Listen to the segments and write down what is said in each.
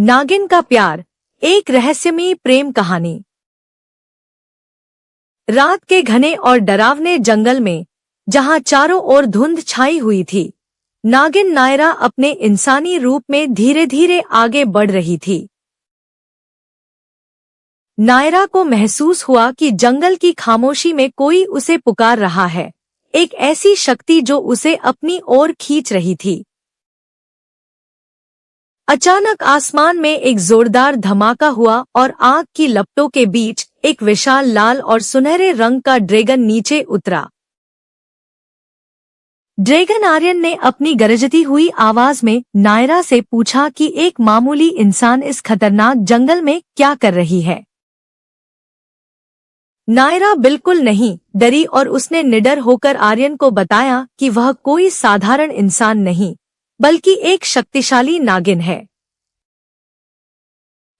नागिन का प्यार, एक रहस्यमयी प्रेम कहानी। रात के घने और डरावने जंगल में, जहां चारों ओर धुंध छाई हुई थी, नागिन नायरा अपने इंसानी रूप में धीरे धीरे आगे बढ़ रही थी। नायरा को महसूस हुआ कि जंगल की खामोशी में कोई उसे पुकार रहा है, एक ऐसी शक्ति जो उसे अपनी ओर खींच रही थी। अचानक आसमान में एक जोरदार धमाका हुआ और आग की लपटों के बीच एक विशाल लाल और सुनहरे रंग का ड्रैगन नीचे उतरा। ड्रैगन आर्यन ने अपनी गरजती हुई आवाज में नायरा से पूछा कि एक मामूली इंसान इस खतरनाक जंगल में क्या कर रही है। नायरा बिल्कुल नहीं डरी और उसने निडर होकर आर्यन को बताया कि वह कोई साधारण इंसान नहीं, बल्कि एक शक्तिशाली नागिन है।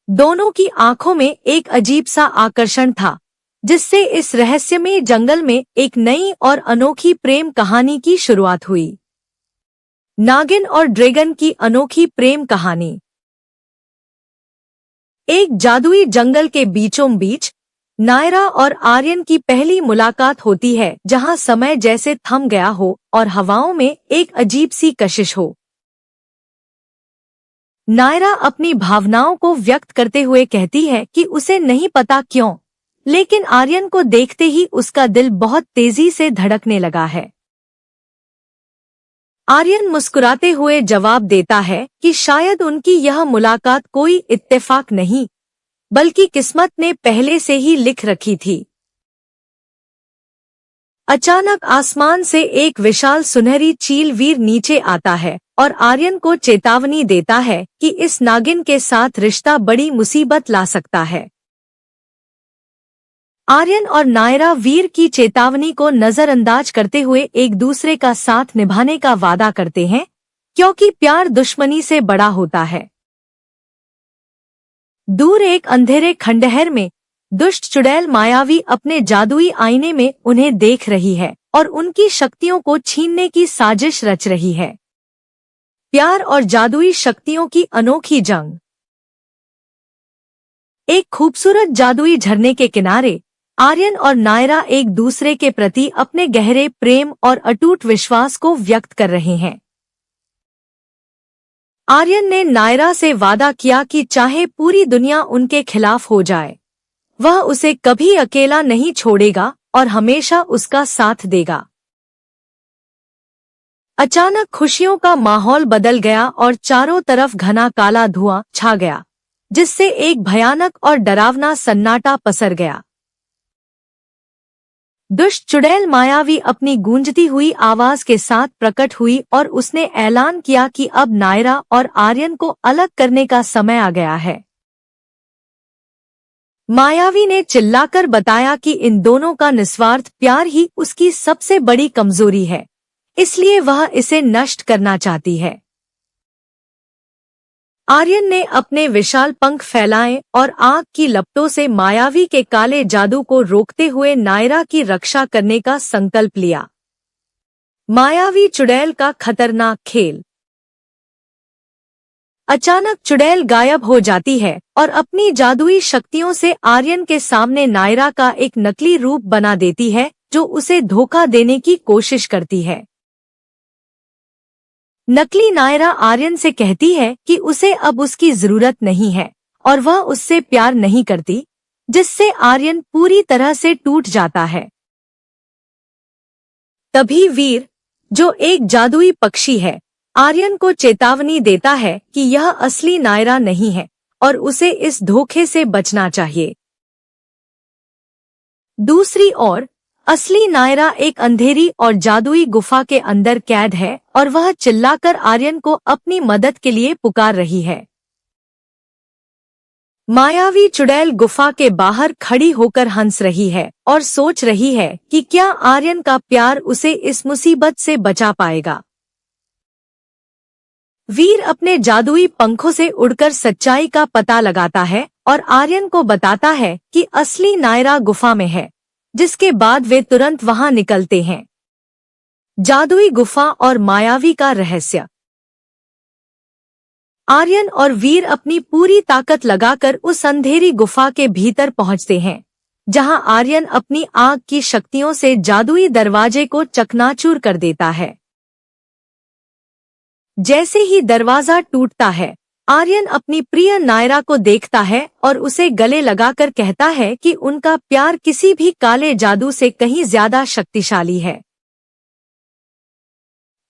दोनों की आंखों में एक अजीब सा आकर्षण था, जिससे इस रहस्यमय जंगल में एक नई और अनोखी प्रेम कहानी की शुरुआत हुई। नागिन और ड्रैगन की अनोखी प्रेम कहानी। एक जादुई जंगल के बीचों बीच नायरा और आर्यन की पहली मुलाकात होती है, जहां समय जैसे थम गया हो और हवाओं में एक अजीब सी कशिश हो। नायरा अपनी भावनाओं को व्यक्त करते हुए कहती है कि उसे नहीं पता क्यों, लेकिन आर्यन को देखते ही उसका दिल बहुत तेजी से धड़कने लगा है। आर्यन मुस्कुराते हुए जवाब देता है कि शायद उनकी यह मुलाकात कोई इत्तेफाक नहीं, बल्कि किस्मत ने पहले से ही लिख रखी थी। अचानक आसमान से एक विशाल सुनहरी चील वीर नीचे आता है और आर्यन को चेतावनी देता है कि इस नागिन के साथ रिश्ता बड़ी मुसीबत ला सकता है। आर्यन और नायरा वीर की चेतावनी को नजरअंदाज करते हुए एक दूसरे का साथ निभाने का वादा करते हैं, क्योंकि प्यार दुश्मनी से बड़ा होता है। दूर एक अंधेरे खंडहर में दुष्ट चुड़ैल मायावी अपने जादुई आईने में उन्हें देख रही है और उनकी शक्तियों को छीनने की साजिश रच रही है। प्यार और जादुई शक्तियों की अनोखी जंग। एक खूबसूरत जादुई झरने के किनारे आर्यन और नायरा एक दूसरे के प्रति अपने गहरे प्रेम और अटूट विश्वास को व्यक्त कर रहे हैं। आर्यन ने नायरा से वादा किया कि चाहे पूरी दुनिया उनके खिलाफ हो जाए, वह उसे कभी अकेला नहीं छोड़ेगा और हमेशा उसका साथ देगा। अचानक खुशियों का माहौल बदल गया और चारों तरफ घना काला धुआं छा गया, जिससे एक भयानक और डरावना सन्नाटा पसर गया। दुष्ट चुड़ैल मायावी अपनी गूंजती हुई आवाज के साथ प्रकट हुई और उसने ऐलान किया कि अब नायरा और आर्यन को अलग करने का समय आ गया है। मायावी ने चिल्लाकर बताया कि इन दोनों का निस्वार्थ प्यार ही उसकी सबसे बड़ी कमजोरी है, इसलिए वह इसे नष्ट करना चाहती है। आर्यन ने अपने विशाल पंख फैलाए और आग की लपटों से मायावी के काले जादू को रोकते हुए नायरा की रक्षा करने का संकल्प लिया। मायावी चुड़ैल का खतरनाक खेल। अचानक चुड़ैल गायब हो जाती है और अपनी जादुई शक्तियों से आर्यन के सामने नायरा का एक नकली रूप बना देती है, जो उसे धोखा देने की कोशिश करती है। नकली नायरा आर्यन से कहती है कि उसे अब उसकी जरूरत नहीं है और वह उससे प्यार नहीं करती, जिससे आर्यन पूरी तरह से टूट जाता है। तभी वीर, जो एक जादुई पक्षी है, आर्यन को चेतावनी देता है कि यह असली नायरा नहीं है और उसे इस धोखे से बचना चाहिए। दूसरी ओर असली नायरा एक अंधेरी और जादुई गुफा के अंदर कैद है और वह चिल्लाकर आर्यन को अपनी मदद के लिए पुकार रही है। मायावी चुड़ैल गुफा के बाहर खड़ी होकर हंस रही है और सोच रही है कि क्या आर्यन का प्यार उसे इस मुसीबत से बचा पाएगा। वीर अपने जादुई पंखों से उड़कर सच्चाई का पता लगाता है और आर्यन को बताता है कि असली नायरा गुफा में है, जिसके बाद वे तुरंत वहां निकलते हैं। जादुई गुफा और मायावी का रहस्य। आर्यन और वीर अपनी पूरी ताकत लगाकर उस अंधेरी गुफा के भीतर पहुंचते हैं, जहां आर्यन अपनी आग की शक्तियों से जादुई दरवाजे को चकनाचूर कर देता है। जैसे ही दरवाजा टूटता है, आर्यन अपनी प्रिय नायरा को देखता है और उसे गले लगाकर कहता है कि उनका प्यार किसी भी काले जादू से कहीं ज्यादा शक्तिशाली है।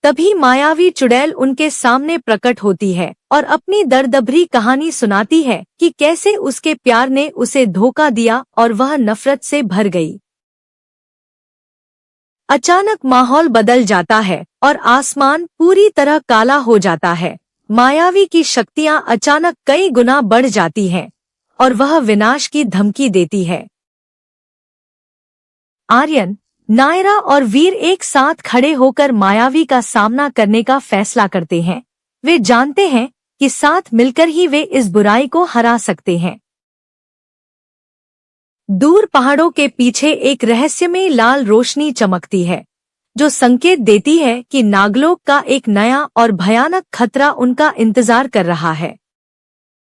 तभी मायावी चुड़ैल उनके सामने प्रकट होती है और अपनी दर्दभरी कहानी सुनाती है कि कैसे उसके प्यार ने उसे धोखा दिया और वह नफरत से भर गई। अचानक माहौल बदल जाता है और आसमान पूरी तरह काला हो जाता है। मायावी की शक्तियां अचानक कई गुना बढ़ जाती हैं और वह विनाश की धमकी देती है। आर्यन, नायरा और वीर एक साथ खड़े होकर मायावी का सामना करने का फैसला करते हैं। वे जानते हैं कि साथ मिलकर ही वे इस बुराई को हरा सकते हैं। दूर पहाड़ों के पीछे एक रहस्यमयी लाल रोशनी चमकती है, जो संकेत देती है कि नागलोक का एक नया और भयानक खतरा उनका इंतजार कर रहा है।